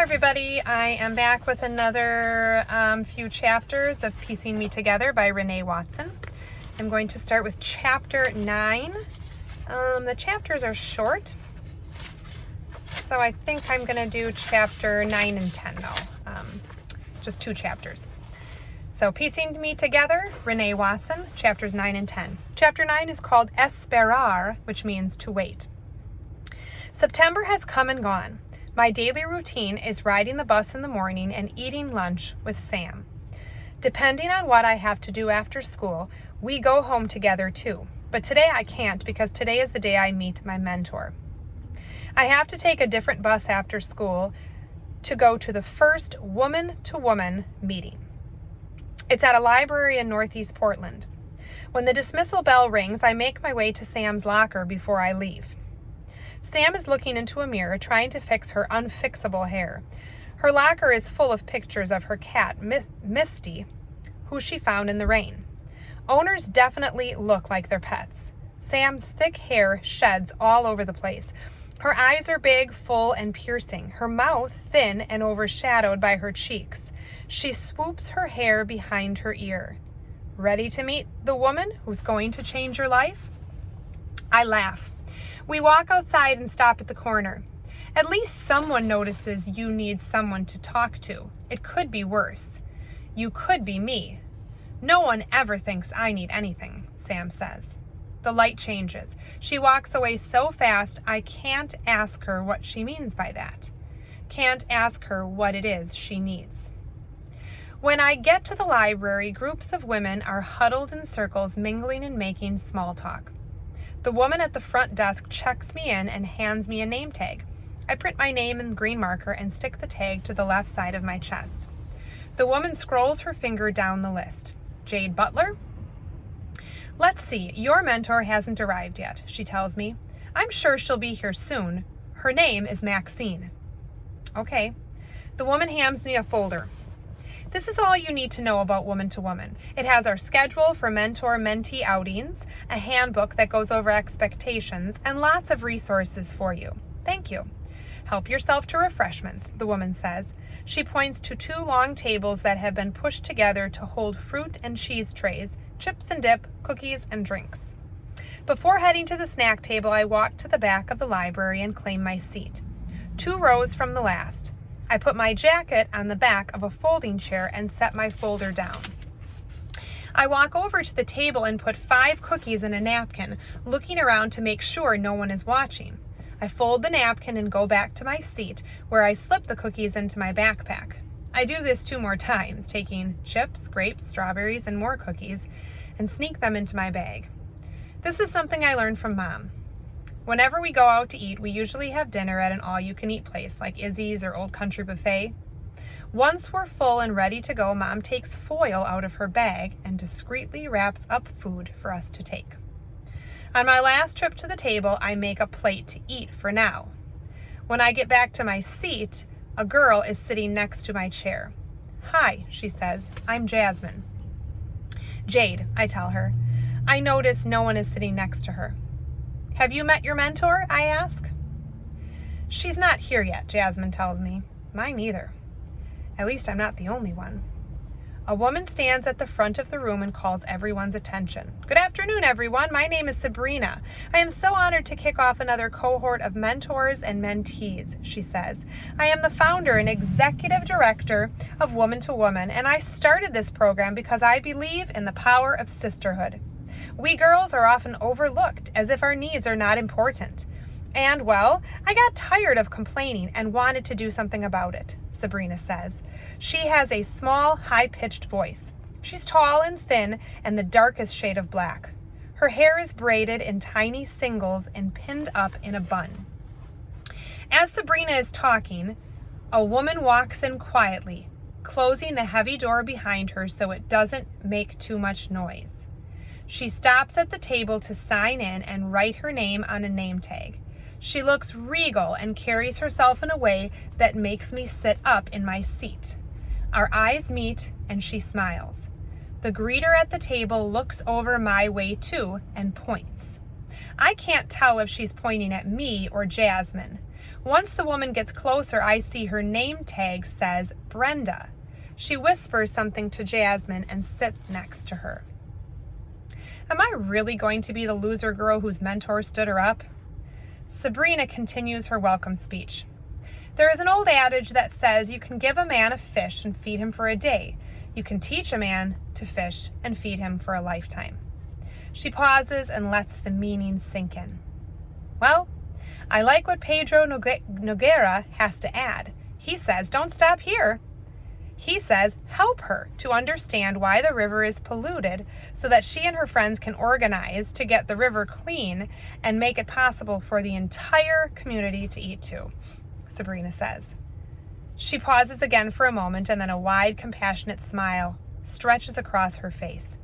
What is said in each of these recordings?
everybody, I am back with another few chapters of Piecing Me Together by Renee Watson. I'm going to start with chapter 9. The chapters are short, so I think I'm going to do chapter 9 and 10 though, just 2 chapters. So Piecing Me Together, Renee Watson, chapters 9 and 10. Chapter 9 is called Esperar, which means to wait. September has come and gone. My daily routine is riding the bus in the morning and eating lunch with Sam. Depending on what I have to do after school, we go home together too. But today I can't because today is the day I meet my mentor. I have to take a different bus after school to go to the first woman-to-woman meeting. It's at a library in Northeast Portland. When the dismissal bell rings, I make my way to Sam's locker before I leave. Sam is looking into a mirror, trying to fix her unfixable hair. Her locker is full of pictures of her cat, Misty, who she found in the rain. Owners definitely look like their pets. Sam's thick hair sheds all over the place. Her eyes are big, full, and piercing. Her mouth thin and overshadowed by her cheeks. She swoops her hair behind her ear. Ready to meet the woman who's going to change your life? I laugh. We walk outside and stop at the corner. At least someone notices you need someone to talk to. It could be worse. You could be me. No one ever thinks I need anything, Sam says. The light changes. She walks away so fast I can't ask her what she means by that. Can't ask her what it is she needs. When I get to the library, groups of women are huddled in circles, mingling and making small talk. The woman at the front desk checks me in and hands me a name tag. I print my name in green marker and stick the tag to the left side of my chest. The woman scrolls her finger down the list. Jade Butler? Let's see, your mentor hasn't arrived yet, she tells me. I'm sure she'll be here soon. Her name is Maxine. Okay. The woman hands me a folder. This is all you need to know about Woman to Woman. It has our schedule for mentor-mentee outings, a handbook that goes over expectations, and lots of resources for you. Thank you. Help yourself to refreshments, the woman says. She points to 2 long tables that have been pushed together to hold fruit and cheese trays, chips and dip, cookies, and drinks. Before heading to the snack table, I walk to the back of the library and claim my seat. 2 rows from the last. I put my jacket on the back of a folding chair and set my folder down. I walk over to the table and put 5 cookies in a napkin, looking around to make sure no one is watching. I fold the napkin and go back to my seat, where I slip the cookies into my backpack. I do this 2 more times, taking chips, grapes, strawberries, and more cookies, and sneak them into my bag. This is something I learned from Mom. Whenever we go out to eat, we usually have dinner at an all-you-can-eat place like Izzy's or Old Country Buffet. Once we're full and ready to go, Mom takes foil out of her bag and discreetly wraps up food for us to take. On my last trip to the table, I make a plate to eat for now. When I get back to my seat, a girl is sitting next to my chair. Hi, she says. I'm Jasmine. Jade, I tell her. I notice no one is sitting next to her. Have you met your mentor? I ask. She's not here yet, Jasmine tells me. Mine either. At least I'm not the only one. A woman stands at the front of the room and calls everyone's attention. Good afternoon, everyone. My name is Sabrina. I am so honored to kick off another cohort of mentors and mentees, she says. I am the founder and executive director of Woman to Woman, and I started this program because I believe in the power of sisterhood. We girls are often overlooked as if our needs are not important. And, well, I got tired of complaining and wanted to do something about it, Sabrina says. She has a small, high-pitched voice. She's tall and thin and the darkest shade of black. Her hair is braided in tiny singles and pinned up in a bun. As Sabrina is talking, a woman walks in quietly, closing the heavy door behind her so it doesn't make too much noise. She stops at the table to sign in and write her name on a name tag. She looks regal and carries herself in a way that makes me sit up in my seat. Our eyes meet and she smiles. The greeter at the table looks over my way too and points. I can't tell if she's pointing at me or Jasmine. Once the woman gets closer, I see her name tag says Brenda. She whispers something to Jasmine and sits next to her. Am I really going to be the loser girl whose mentor stood her up? Sabrina continues her welcome speech. There is an old adage that says you can give a man a fish and feed him for a day. You can teach a man to fish and feed him for a lifetime. She pauses and lets the meaning sink in. Well, I like what Pedro Noguera has to add. He says, don't stop here. He says, help her to understand why the river is polluted so that she and her friends can organize to get the river clean and make it possible for the entire community to eat too, Sabrina says. She pauses again for a moment, and then a wide, compassionate smile stretches across her face.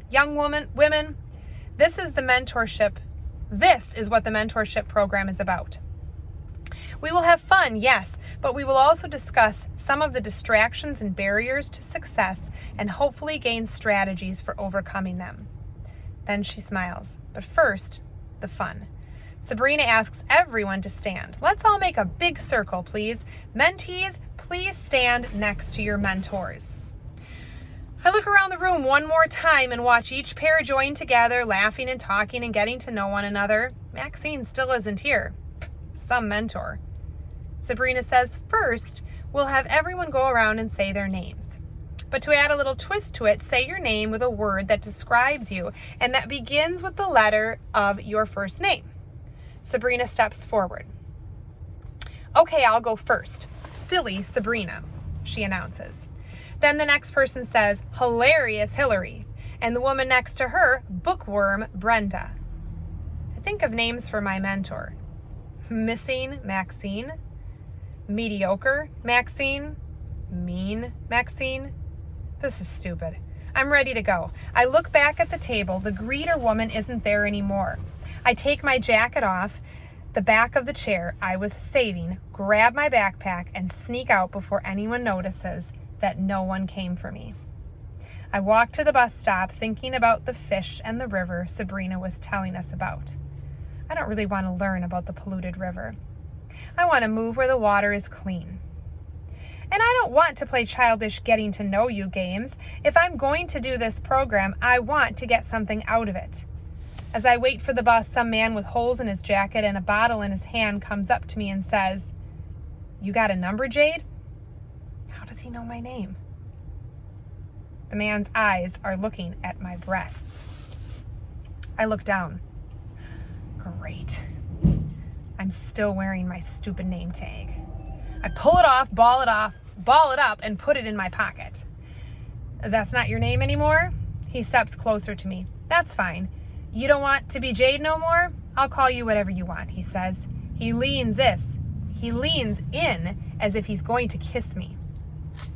Young women, this is what the mentorship program is about. We will have fun, yes, but we will also discuss some of the distractions and barriers to success and hopefully gain strategies for overcoming them. Then she smiles. But first, the fun. Sabrina asks everyone to stand. Let's all make a big circle, please. Mentees, please stand next to your mentors. I look around the room one more time and watch each pair join together, laughing and talking and getting to know one another. Maxine still isn't here. Some mentor. Sabrina says, first, we'll have everyone go around and say their names. But to add a little twist to it, say your name with a word that describes you and that begins with the letter of your first name. Sabrina steps forward. Okay, I'll go first. Silly Sabrina, she announces. Then the next person says, hilarious Hillary. And the woman next to her, bookworm Brenda. I think of names for my mentor. Missing Maxine. Mediocre Maxine. Mean Maxine. This is stupid. I'm ready to go. I look back at the table. The greeter woman isn't there anymore. I take my jacket off the back of the chair I was saving, grab my backpack, and sneak out before anyone notices that no one came for me. I walk to the bus stop thinking about the fish and the river Sabrina was telling us about. I don't really want to learn about the polluted river. I want to move where the water is clean. And I don't want to play childish getting to know you games. If I'm going to do this program, I want to get something out of it. As I wait for the bus, some man with holes in his jacket and a bottle in his hand comes up to me and says, "You got a number, Jade?" How does he know my name? The man's eyes are looking at my breasts. I look down. Great. I'm still wearing my stupid name tag. I pull it off, ball it up, and put it in my pocket. That's not your name anymore? He steps closer to me. That's fine. You don't want to be Jade no more? I'll call you whatever you want, he says. He leans in as if he's going to kiss me.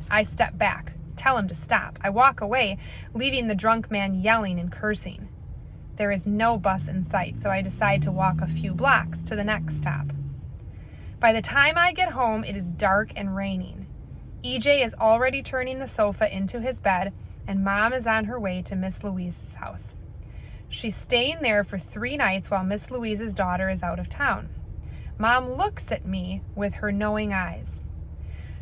I step back, tell him to stop. I walk away, leaving the drunk man yelling and cursing. There is no bus in sight, so I decide to walk a few blocks to the next stop. By the time I get home, it is dark and raining. EJ is already turning the sofa into his bed, and Mom is on her way to Miss Louise's house. She's staying there for 3 nights while Miss Louise's daughter is out of town. Mom looks at me with her knowing eyes.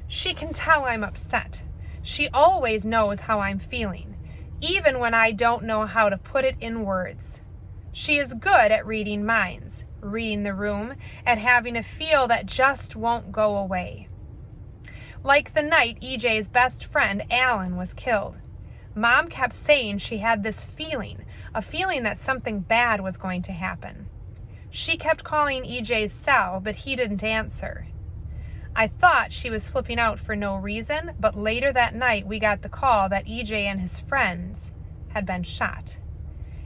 She can tell I'm upset. She always knows how I'm feeling, even when I don't know how to put it in words. She is good at reading minds, reading the room, at having a feel that just won't go away. Like the night EJ's best friend, Alan, was killed. Mom kept saying she had this feeling, a feeling that something bad was going to happen. She kept calling EJ's cell, but he didn't answer. I thought she was flipping out for no reason, but later that night we got the call that EJ and his friends had been shot.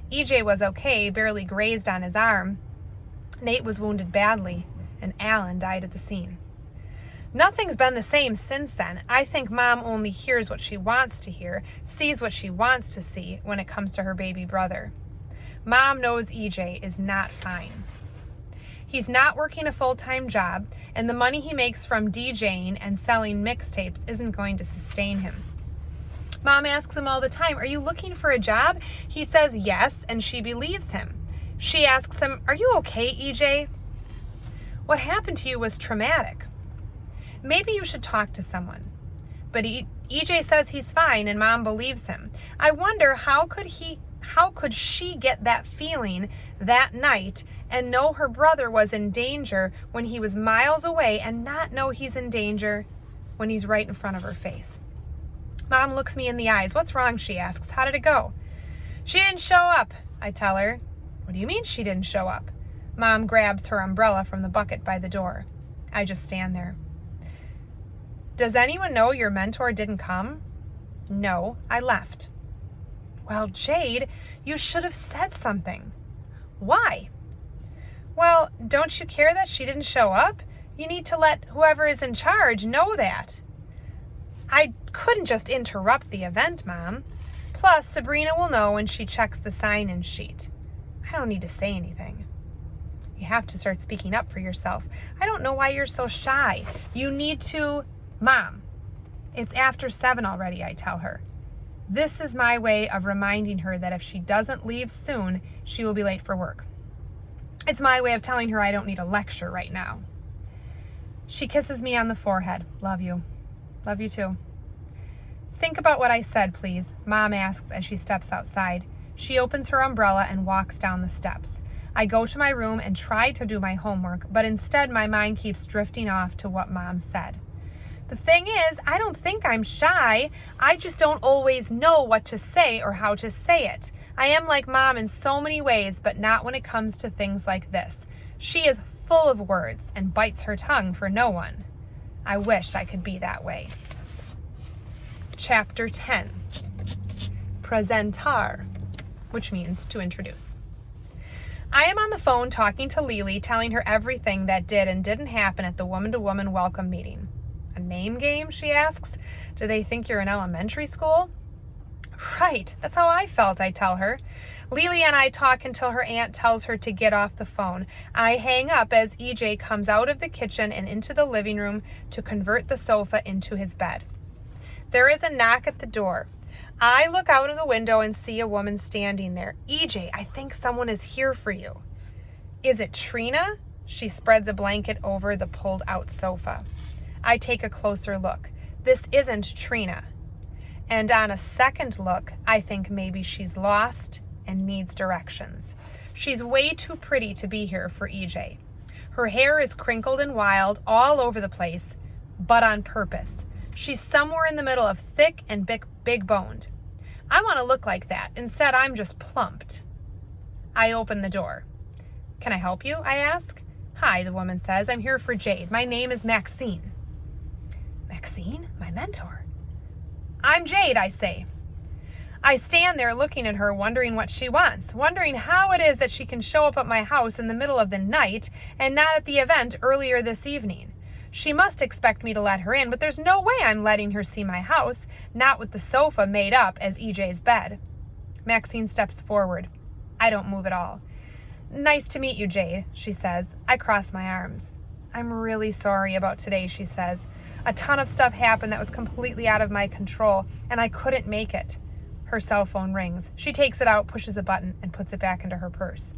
EJ was okay, barely grazed on his arm. Nate was wounded badly, and Alan died at the scene. Nothing's been the same since then. I think Mom only hears what she wants to hear, sees what she wants to see when it comes to her baby brother. Mom knows EJ is not fine. He's not working a full-time job, and the money he makes from DJing and selling mixtapes isn't going to sustain him. Mom asks him all the time, "Are you looking for a job?" He says yes, and she believes him. She asks him, "Are you okay, EJ?" What happened to you was traumatic. Maybe you should talk to someone. But EJ says he's fine and Mom believes him. I wonder how could she get that feeling that night and know her brother was in danger when he was miles away and not know he's in danger when he's right in front of her face. Mom looks me in the eyes. What's wrong, she asks. How did it go? She didn't show up, I tell her. What do you mean she didn't show up? Mom grabs her umbrella from the bucket by the door. I just stand there. Does anyone know your mentor didn't come? No, I left. Well, Jade, you should have said something. Why? Well, don't you care that she didn't show up? You need to let whoever is in charge know that. I couldn't just interrupt the event, Mom. Plus, Sabrina will know when she checks the sign-in sheet. I don't need to say anything. You have to start speaking up for yourself. I don't know why you're so shy. You need to... Mom, it's after 7 already, I tell her. This is my way of reminding her that if she doesn't leave soon, she will be late for work. It's my way of telling her I don't need a lecture right now. She kisses me on the forehead. Love you. Love you too. Think about what I said, please, Mom asks as she steps outside. She opens her umbrella and walks down the steps. I go to my room and try to do my homework, but instead my mind keeps drifting off to what Mom said. The thing is, I don't think I'm shy. I just don't always know what to say or how to say it. I am like Mom in so many ways, but not when it comes to things like this. She is full of words and bites her tongue for no one. I wish I could be that way. Chapter 10. Presentar, which means to introduce. I am on the phone talking to Lily, telling her everything that did and didn't happen at the woman-to-woman welcome meeting. A name game, she asks. Do they think you're in elementary school? Right, that's how I felt, I tell her. Lily and I talk until her aunt tells her to get off the phone. I hang up as EJ comes out of the kitchen and into the living room to convert the sofa into his bed. There is a knock at the door. I look out of the window and see a woman standing there. EJ, I think someone is here for you. Is it Trina? She spreads a blanket over the pulled out sofa. I take a closer look. This isn't Trina. And on a second look, I think maybe she's lost and needs directions. She's way too pretty to be here for EJ. Her hair is crinkled and wild all over the place, but on purpose. She's somewhere in the middle of thick and big boned. I want to look like that. Instead, I'm just plumped. I open the door. Can I help you? I ask. Hi, the woman says. I'm here for Jade. My name is Maxine. Maxine? My mentor. I'm Jade, I say. I stand there looking at her, wondering what she wants, wondering how it is that she can show up at my house in the middle of the night and not at the event earlier this evening. She must expect me to let her in, but there's no way I'm letting her see my house, not with the sofa made up as EJ's bed. Maxine steps forward. I don't move at all. Nice to meet you, Jade, she says. I cross my arms. I'm really sorry about today, she says. A ton of stuff happened that was completely out of my control, and I couldn't make it. Her cell phone rings. She takes it out, pushes a button, and puts it back into her purse.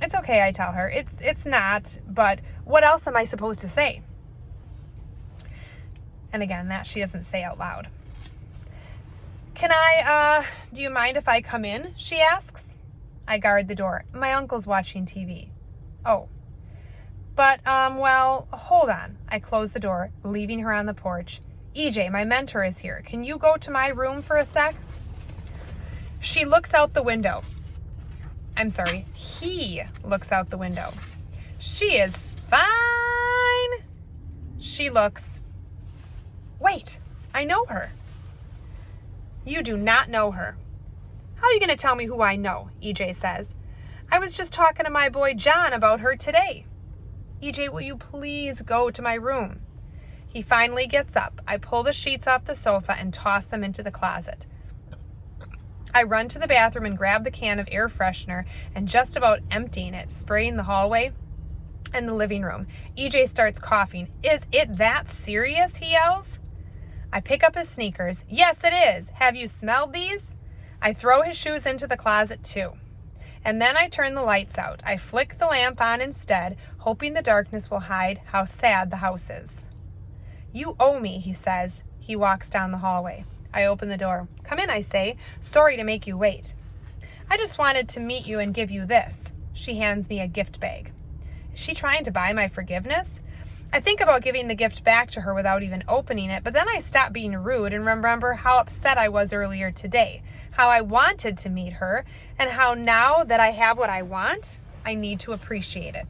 It's okay, I tell her. It's not, but what else am I supposed to say? And again, that she doesn't say out loud. Do you mind if I come in? She asks. I guard the door. My uncle's watching TV. Oh. But, well, hold on. I close the door, leaving her on the porch. EJ, my mentor is here. Can you go to my room for a sec? She looks out the window. I'm sorry, he looks out the window. She is fine. She looks. Wait, I know her. You do not know her. How are you going to tell me who I know? EJ says. I was just talking to my boy John about her today. EJ, will you please go to my room? He finally gets up. I pull the sheets off the sofa and toss them into the closet. I run to the bathroom and grab the can of air freshener and just about emptying it, spraying the hallway and the living room. EJ starts coughing. Is it that serious? He yells. I pick up his sneakers. Yes, it is. Have you smelled these? I throw his shoes into the closet too. And then I turn the lights out. I flick the lamp on instead, hoping the darkness will hide how sad the house is. You owe me, he says. He walks down the hallway. I open the door. Come in, I say. Sorry to make you wait. I just wanted to meet you and give you this. She hands me a gift bag. Is she trying to buy my forgiveness? I think about giving the gift back to her without even opening it, but then I stop being rude and remember how upset I was earlier today, how I wanted to meet her, and how now that I have what I want, I need to appreciate it.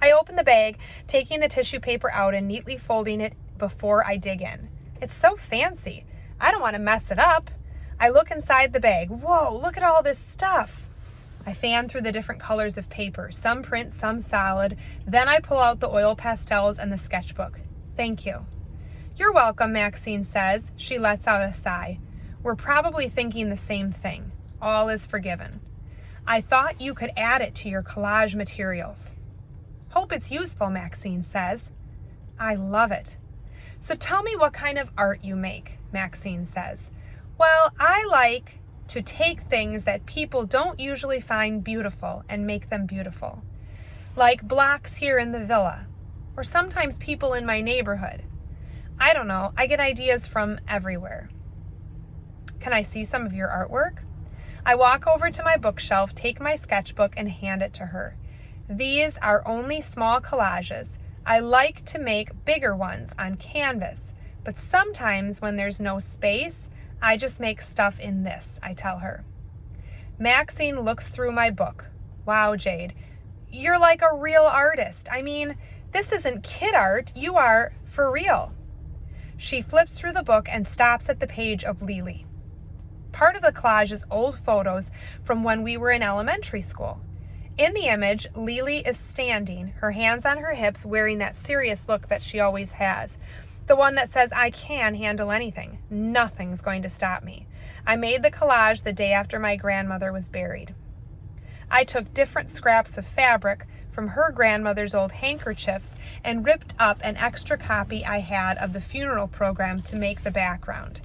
I open the bag, taking the tissue paper out and neatly folding it before I dig in. It's so fancy. I don't want to mess it up. I look inside the bag. Whoa, look at all this stuff. I fan through the different colors of paper, some print, some solid. Then I pull out the oil pastels and the sketchbook. Thank you. You're welcome, Maxine says. She lets out a sigh. We're probably thinking the same thing. All is forgiven. I thought you could add it to your collage materials. Hope it's useful, Maxine says. I love it. So tell me what kind of art you make, Maxine says. Well, I like to take things that people don't usually find beautiful and make them beautiful. Like blocks here in the villa, or sometimes people in my neighborhood. I don't know, I get ideas from everywhere. Can I see some of your artwork? I walk over to my bookshelf, take my sketchbook, and hand it to her. These are only small collages. I like to make bigger ones on canvas, but sometimes when there's no space, I just make stuff in this, I tell her. Maxine looks through my book. Wow, Jade, you're like a real artist. I mean, this isn't kid art. You are for real. She flips through the book and stops at the page of Lily. Part of the collage is old photos from when we were in elementary school. In the image, Lily is standing, her hands on her hips, wearing that serious look that she always has. The one that says, I can handle anything. Nothing's going to stop me. I made the collage the day after my grandmother was buried. I took different scraps of fabric from her grandmother's old handkerchiefs and ripped up an extra copy I had of the funeral program to make the background.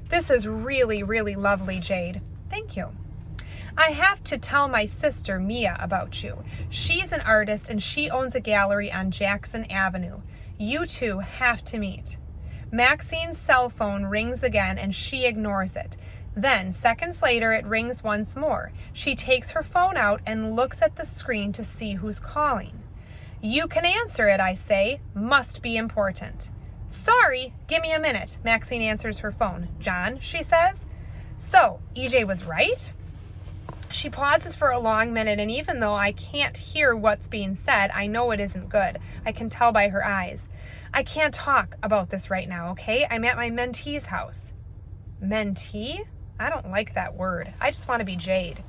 This is really, really lovely, Jade. Thank you. I have to tell my sister, Mia, about you. She's an artist and she owns a gallery on Jackson Avenue. You two have to meet. Maxine's cell phone rings again and she ignores it. Then, seconds later, it rings once more. She takes her phone out and looks at the screen to see who's calling. You can answer it, I say. Must be important. Sorry, give me a minute. Maxine answers her phone. John, she says. So, EJ was right? She pauses for a long minute, and even though I can't hear what's being said, I know it isn't good. I can tell by her eyes. I can't talk about this right now, okay? I'm at my mentee's house. Mentee? I don't like that word. I just want to be Jade.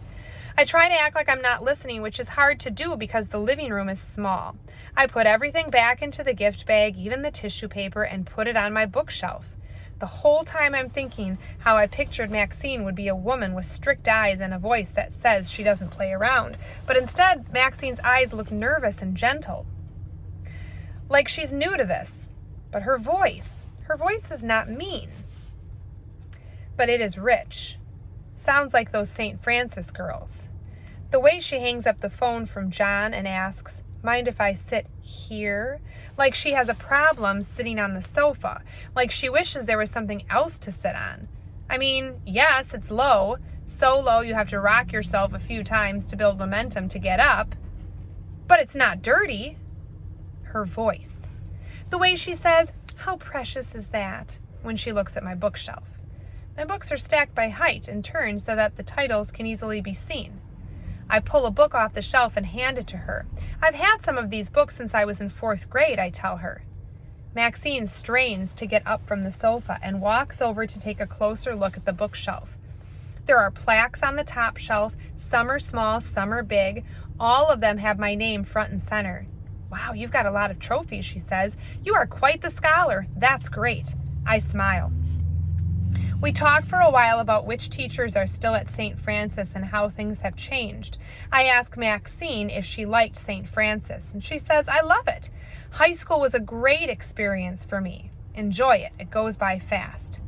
I try to act like I'm not listening, which is hard to do because the living room is small. I put everything back into the gift bag, even the tissue paper, and put it on my bookshelf. The whole time I'm thinking how I pictured Maxine would be a woman with strict eyes and a voice that says she doesn't play around. But instead, Maxine's eyes look nervous and gentle. Like she's new to this. But her voice is not mean. But it is rich. Sounds like those St. Francis girls. The way she hangs up the phone from John and asks, mind if I sit here? Like she has a problem sitting on the sofa. Like she wishes there was something else to sit on. I mean, yes, it's low. So low you have to rock yourself a few times to build momentum to get up. But it's not dirty. Her voice. The way she says, how precious is that? When she looks at my bookshelf. My books are stacked by height and turned so that the titles can easily be seen. I pull a book off the shelf and hand it to her. I've had some of these books since I was in 4th grade, I tell her. Maxine strains to get up from the sofa and walks over to take a closer look at the bookshelf. There are plaques on the top shelf. Some are small, some are big. All of them have my name front and center. Wow, you've got a lot of trophies, she says. You are quite the scholar. That's great. I smile. We talk for a while about which teachers are still at St. Francis and how things have changed. I ask Maxine if she liked St. Francis, and she says, I love it. High school was a great experience for me. Enjoy it. It goes by fast.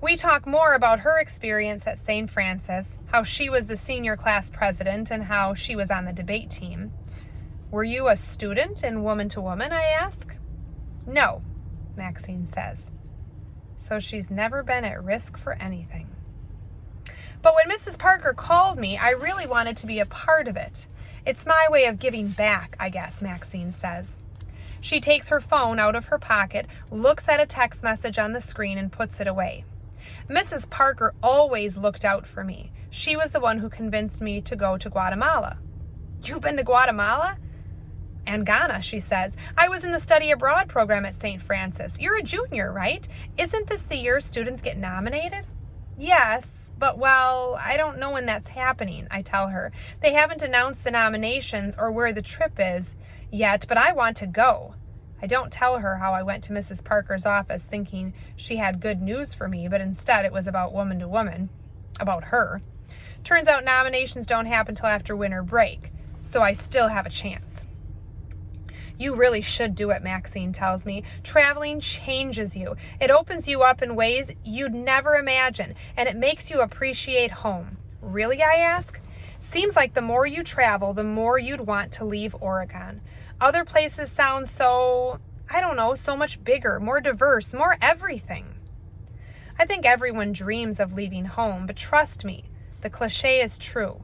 We talk more about her experience at St. Francis, how she was the senior class president, and how she was on the debate team. Were you a student in Woman to Woman, I ask. No, Maxine says. So she's never been at risk for anything. But when Mrs. Parker called me, I really wanted to be a part of it. It's my way of giving back, I guess, Maxine says. She takes her phone out of her pocket, looks at a text message on the screen, and puts it away. Mrs. Parker always looked out for me. She was the one who convinced me to go to Guatemala. You've been to Guatemala? And Ghana, she says. I was in the study abroad program at St. Francis. You're a junior, right? Isn't this the year students get nominated? Yes, but well, I don't know when that's happening, I tell her. They haven't announced the nominations or where the trip is yet, but I want to go. I don't tell her how I went to Mrs. Parker's office thinking she had good news for me, but instead it was about Woman to Woman, about her. Turns out nominations don't happen till after winter break, so I still have a chance. You really should do it, Maxine tells me. Traveling changes you. It opens you up in ways you'd never imagine, and it makes you appreciate home. Really, I ask? Seems like the more you travel, the more you'd want to leave Oregon. Other places sound so, I don't know, so much bigger, more diverse, more everything. I think everyone dreams of leaving home, but trust me, the cliche is true.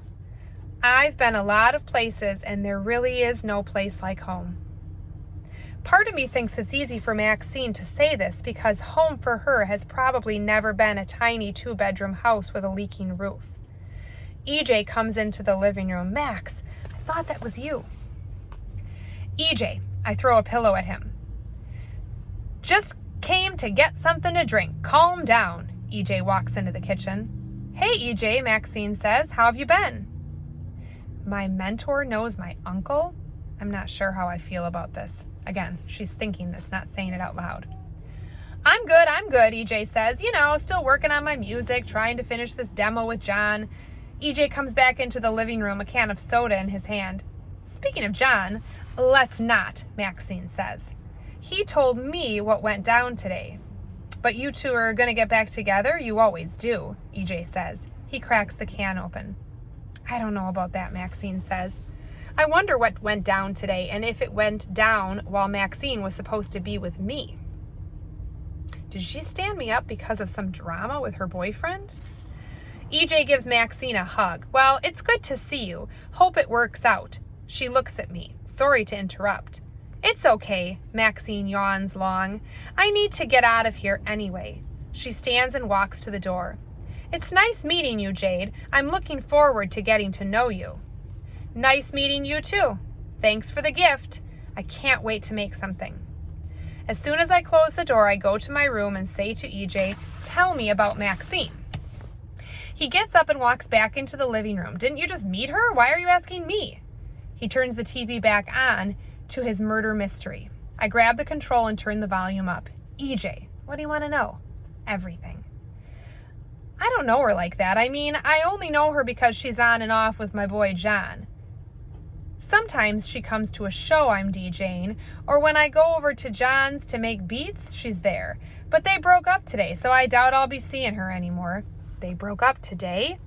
I've been a lot of places, and there really is no place like home. Part of me thinks it's easy for Maxine to say this because home for her has probably never been a tiny 2-bedroom house with a leaking roof. EJ comes into the living room. Max, I thought that was you. EJ, I throw a pillow at him. Just came to get something to drink. Calm down. EJ walks into the kitchen. Hey, EJ, Maxine says. How have you been? My mentor knows my uncle? I'm not sure how I feel about this. Again, she's thinking this, not saying it out loud. I'm good, EJ says. You know, still working on my music, trying to finish this demo with John. EJ comes back into the living room, a can of soda in his hand. Speaking of John, let's not, Maxine says. He told me what went down today. But you two are going to get back together? You always do, EJ says. He cracks the can open. I don't know about that, Maxine says. I wonder what went down today and if it went down while Maxine was supposed to be with me. Did she stand me up because of some drama with her boyfriend? EJ gives Maxine a hug. Well, it's good to see you. Hope it works out. She looks at me. Sorry to interrupt. It's okay, Maxine yawns long. I need to get out of here anyway. She stands and walks to the door. It's nice meeting you, Jade. I'm looking forward to getting to know you. Nice meeting you too. Thanks for the gift. I can't wait to make something. As soon as I close the door, I go to my room and say to EJ, tell me about Maxine. He gets up and walks back into the living room. Didn't you just meet her? Why are you asking me? He turns the TV back on to his murder mystery. I grab the control and turn the volume up. EJ, what do you want to know? Everything. I don't know her like that. I mean, I only know her because she's on and off with my boy John. Sometimes she comes to a show I'm DJing, or when I go over to John's to make beats, she's there. But they broke up today, so I doubt I'll be seeing her anymore. They broke up today?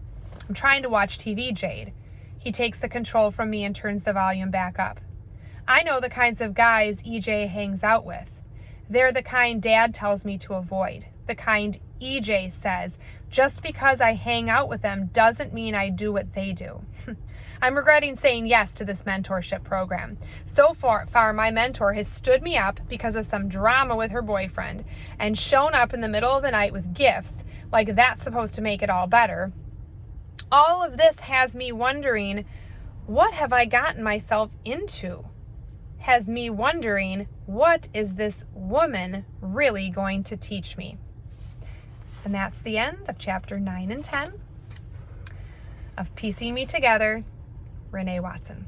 I'm trying to watch TV, Jade. He takes the control from me and turns the volume back up. I know the kinds of guys EJ hangs out with. They're the kind Dad tells me to avoid. The kind EJ says, just because I hang out with them doesn't mean I do what they do. I'm regretting saying yes to this mentorship program. So far, my mentor has stood me up because of some drama with her boyfriend and shown up in the middle of the night with gifts, like that's supposed to make it all better. All of this has me wondering, what have I gotten myself into? Has me wondering, what is this woman really going to teach me? And that's the end of chapter 9 and 10 of Piecing Me Together, Renee Watson.